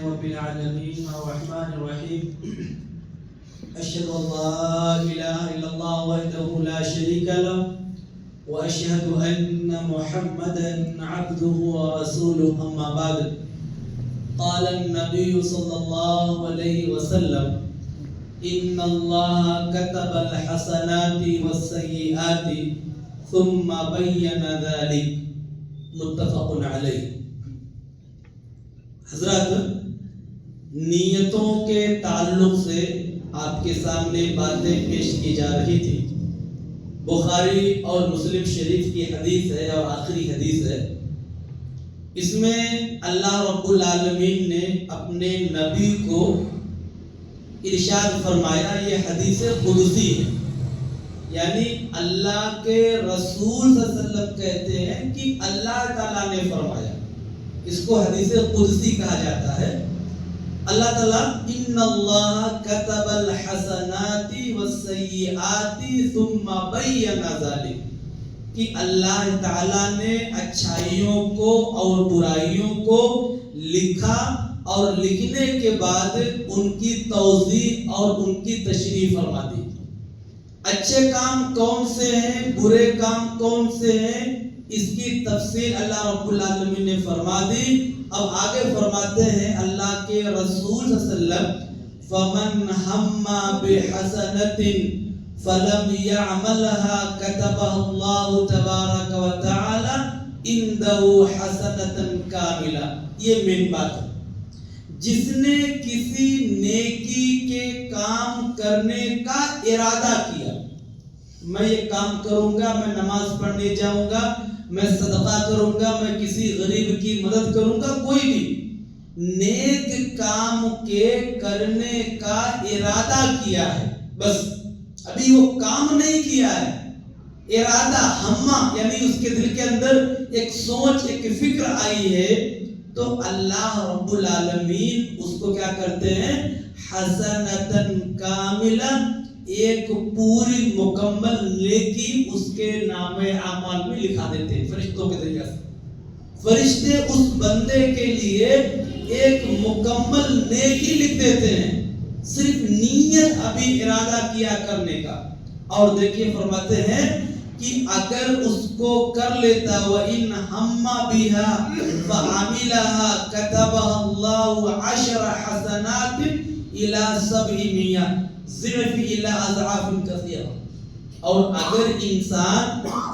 رب العالمين الرحمن الرحيم أشهد أن لا إله إلا الله وحده لا شريك له وأشهد أن محمدا عبده ورسوله أما بعد قال النبي صلى الله عليه وسلم إن الله كتب الحسنات والسيئات ثم بين ذلك متفق علیہ۔ حضرات، نیتوں کے تعلق سے آپ کے سامنے باتیں پیش کی جا رہی تھی۔ بخاری اور مسلم شریف کی حدیث ہے اور آخری حدیث ہے۔ اس میں اللہ رب العالمین نے اپنے نبی کو ارشاد فرمایا، یہ حدیث قدسی ہے، یعنی اللہ کے رسول صلی اللہ علیہ وسلم کہتے ہیں کہ اللہ تعالیٰ نے فرمایا۔ اس کو حدیث قدسی کہا جاتا ہے۔ اللہ تعالیٰ ان اللہ کتب الحسنات والسیئات ثم بین ذلک، کہ اللہ تعالیٰ نے اچھائیوں کو اور برائیوں کو لکھا اور لکھنے کے بعد ان کی توضیح اور ان کی تشریح فرما دی۔ اچھے کام کون سے ہیں، برے کام کون سے ہیں، اس کی تفصیل اللہ رب العالمین نے فرما دی۔ اب آگے فرماتے ہیں اللہ کے رسول صلی اللہ علیہ وسلم فمن ہم بحسنۃ فلم يعملها كتبها الله تبارک وتعالی عنده حسنۃ کاملہ۔ یہ مین بات ہے۔ جس نے کسی نیکی کے کام کرنے کا ارادہ کیا، میں یہ کام کروں گا، میں نماز پڑھنے جاؤں گا، میں صدقہ کروں گا، میں کسی غریب کی مدد کروں گا، کوئی بھی نیک کام کے کرنے کا ارادہ کیا ہے، بس ابھی وہ کام نہیں کیا ہے، ارادہ ہمہ یعنی اس کے دل کے اندر ایک سوچ ایک فکر آئی ہے، تو اللہ رب العالمین اس کو کیا کرتے ہیں، حسنتن کاملہ، ایک پوری مکمل نیکی اس کے نام اعمال میں لکھا دیتے ہیں فرشتوں کے ذریعے سے۔ فرشتے اس بندے کے لیے ایک مکمل نیکی لکھ دیتے ہیں، صرف نیت ابھی ارادہ کیا کرنے کا۔ اور دیکھیے فرماتے ہیں کہ اگر اس کو کر لیتا وَإِنْ هَمَّ بِهَا فَعَمِلَهَا كَتَبَهَا اللَّهُ عَشْرَ حَسَنَاتٍ إِلَى 700 ضعف إِلَى أَضْعَافٍ كَثِيرَةٍ۔ اور اگر انسان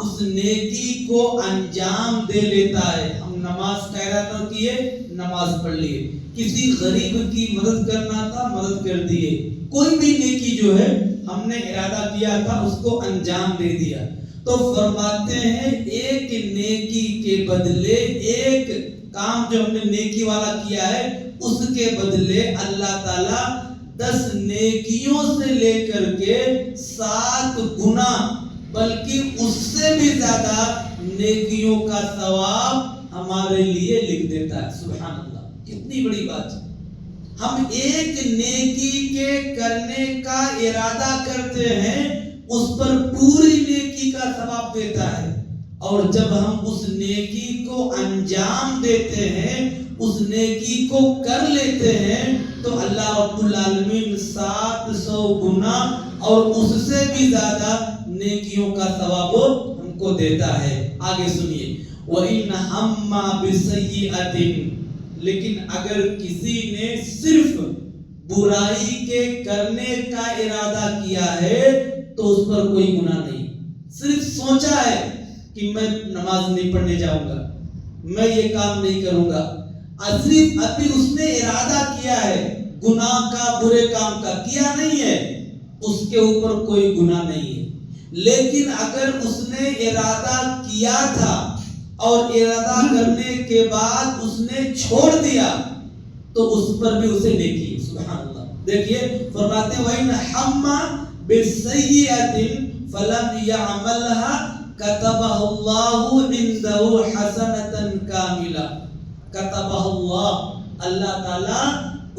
اس نیکی کو انجام دے لیتا ہے، ہم نماز کا ارادہ کیے، نماز پڑھ لیے، کسی غریب کی مدد کرنا تھا، مدد کر دیے، کوئی بھی نیکی جو ہے ہم نے ارادہ کیا تھا اس کو انجام دے دیا، تو فرماتے ہیں ایک نیکی کے بدلے، ایک کام جو ہم نے نیکی والا کیا ہے اس کے بدلے اللہ تعالیٰ 10 نیکیوں سے لے کر کے 7 گنا بلکہ اس سے بھی زیادہ نیکیوں کا ثواب ہمارے لیے لکھ دیتا ہے۔ سبحان اللہ، کتنی بڑی بات ہے۔ ہم ایک نیکی کے کرنے کا ارادہ کرتے ہیں، اس پر پوری نیکی کا ثواب دیتا ہے، اور جب ہم اس نیکی کو انجام دیتے ہیں، اس نیکی کو کر لیتے ہیں، تو اللہ رب العالمین 700 گنا اور اس سے بھی زیادہ نیکیوں کا ثواب ہم کو دیتا ہے۔ آگے سنیے، وَإِنْ هَمَّ بِسَيِّئَةٍ، لیکن اگر کسی نے صرف برائی کے کرنے کا ارادہ کیا ہے تو اس پر کوئی گناہ نہیں، صرف سوچا ہے کہ میں نماز نہیں پڑھنے جاؤں گا، میں یہ کام نہیں کروں گا، صرف ابھی اس نے ارادہ کیا ہے، گناہ کا برے کام کا کیا نہیں ہے، اس کے اوپر کوئی گناہ نہیں ہے۔ لیکن اگر اس نے ارادہ کیا تھا اور ارادہ کرنے کے بعد اس نے چھوڑ دیا تو اس پر بھی اسے نیکی ہے۔ سبحان اللہ، دیکھیے فرماتے ہیں وَإِنْ هَمَّ بِالسَّيِّئَةٍ فَلَمْ يَعْمَلْهَا كَتَبَهَا اللَّهُ عِنْدَهُ حَسَنَةً كَامِلَةً۔ كَتَبَهَا اللَّهُ، اللہ تعالیٰ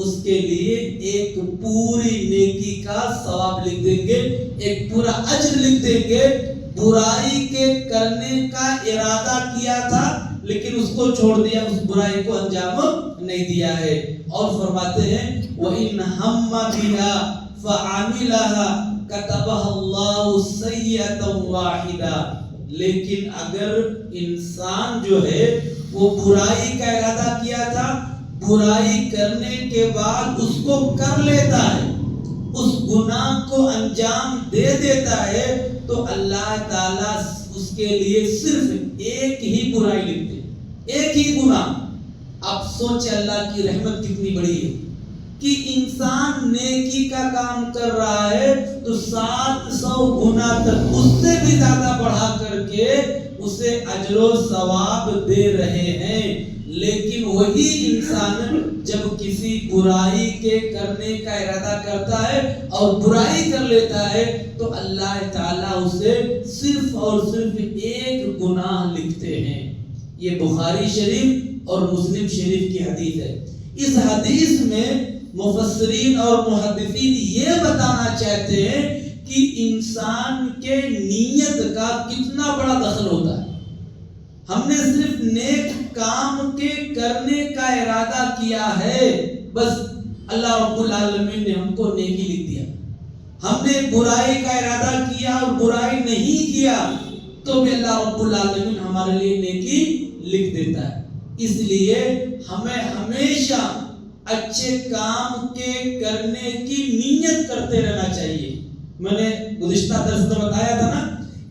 اس کے لیے ایک پوری نیکی کا ثواب لکھ دیں گے، ایک پورا اجر لکھ دیں گے۔ برائی کے کرنے کا ارادہ کیا تھا لیکن اس کو چھوڑ دیا، اس برائی کو انجام نہیں دیا ہے. اور فرماتے ہیں وَإِنْ هَمَّ بِهَا فَعَمِلَهَا كَتَبَهَا اللَّهُ سَيِّئَةً وَاحِدَةً. لیکن اگر انسان جو ہے وہ برائی کا ارادہ کیا تھا، برائی کرنے کے بعد اس کو کر لیتا ہے، اس گناہ کو انجام دے دیتا ہے، تو اللہ تعالیٰ اس کے لیے صرف ایک ہی برائی لکھتے، ایک ہی گناہ. اب سوچے اللہ کی رحمت کتنی بڑی ہے کہ انسان نیکی کا کام کر رہا ہے تو 700 گنا تک اس سے بھی زیادہ بڑھا کر کے اسے اجر و ثواب دے رہے ہیں. لیکن وہی انسان جب کسی برائی کے کرنے کا ارادہ کرتا ہے اور برائی کر لیتا ہے تو اللہ تعالیٰ اسے صرف اور صرف ایک گناہ لکھتے ہیں. یہ بخاری شریف اور مسلم شریف کی حدیث ہے. اس حدیث میں مفسرین اور محدثین یہ بتانا چاہتے ہیں کہ انسان کے نیت کا کتنا بڑا دخل ہوتا ہے. ہم نے صرف نیک کام کے کرنے کا ارادہ کیا ہے، بس اللہ رب العالمین نے ہم کو نیکی لکھ دیا. ہم نے برائی کا ارادہ کیا اور برائی نہیں کیا تو بھی اللہ رب العالمین ہمارے لیے نیکی لکھ دیتا ہے. اس لیے ہمیں ہمیشہ اچھے کام کے کرنے کی نیت کرتے رہنا چاہیے. میں نے گزشتہ درس میں بتایا تھا نا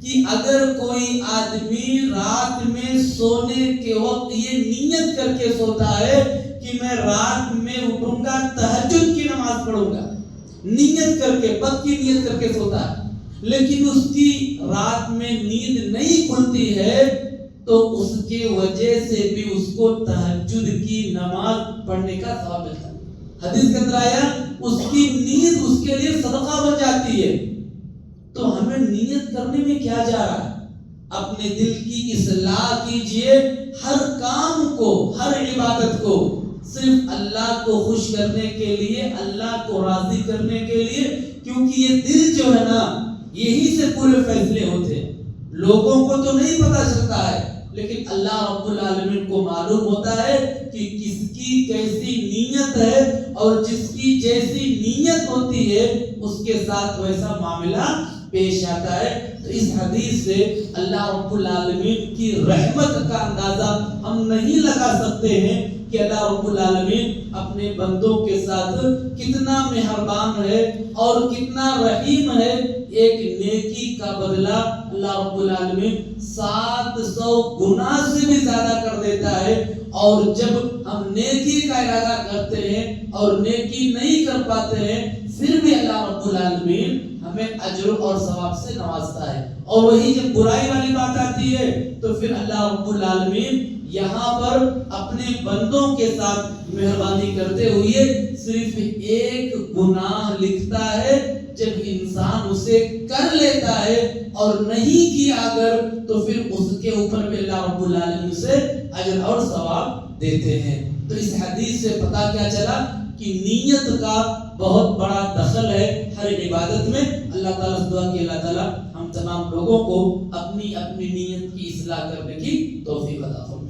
کہ اگر کوئی آدمی رات میں سونے کے وقت یہ نیت کر کے سوتا ہے کہ میں رات میں اٹھوں گا تہجد کی نماز پڑھوں گا، نیت کر کے پکی نیت کر کے سوتا ہے، لیکن اس کی رات میں نیند نہیں کھلتی ہے تو اس کی وجہ سے بھی اس کو تہجد کی نماز پڑھنے کا ثواب ملتا ہے. حدیث کے اندر آیا اس کی نیند اس کے لیے صدقہ بن جاتی ہے. تو ہمیں نیت کرنے میں کیا جا رہا ہے؟ اپنے دل کی اصلاح کیجئے. ہر کام کو، ہر عبادت کو صرف اللہ کو خوش کرنے کے لیے، اللہ کو راضی کرنے کے لیے، کیونکہ یہ دل جو ہے نا یہی سے پورے فیصلے ہوتے ہیں. لوگوں کو تو نہیں پتا چلتا ہے لیکن اللہ رب العالمین کو معلوم ہوتا ہے کہ کس کی کیسی نیت ہے، اور جس کی جیسی نیت ہوتی ہے اس کے ساتھ ویسا معاملہ پیش آتا ہے. تو اس حدیث سے اللہ رب العالمین کی رحمت کا اندازہ ہم نہیں لگا سکتے ہیں کہ اللہ رب العالمین اپنے بندوں کے ساتھ کتنا مہربان ہے اور کتنا رحیم ہے. ایک نیکی کا بدلہ اللہ رب العالمین 700 گنا سے بھی زیادہ کر دیتا ہے. اور جب ہم نیکی کا ارادہ کرتے ہیں اور نیکی نہیں کر پاتے ہیں پھر بھی اللہ رب العالمین ہمیں اجر اور ثواب سے نوازتا ہے. اور وہی جب برائی والی بات آتی ہے تو پھر اللہ رب العالمین یہاں پر اپنے بندوں کے ساتھ مہربانی کرتے ہوئے صرف ایک گناہ لکھتا ہے. جب انسان اسے کر لیتا ہے اور نہیں کیا اگر تو پھر اس کے اوپر بھی اللہ رب العالمین سے اجر اور ثواب دیتے ہیں. تو اس حدیث سے پتہ کیا چلا کہ نیت کا بہت بڑا دخل ہے ہر عبادت میں. اللہ تعالیٰ سے دعا کہ اللہ تعالیٰ ہم تمام لوگوں کو اپنی اپنی نیت کی اصلاح کرنے کی توفیق عطا فرمائے.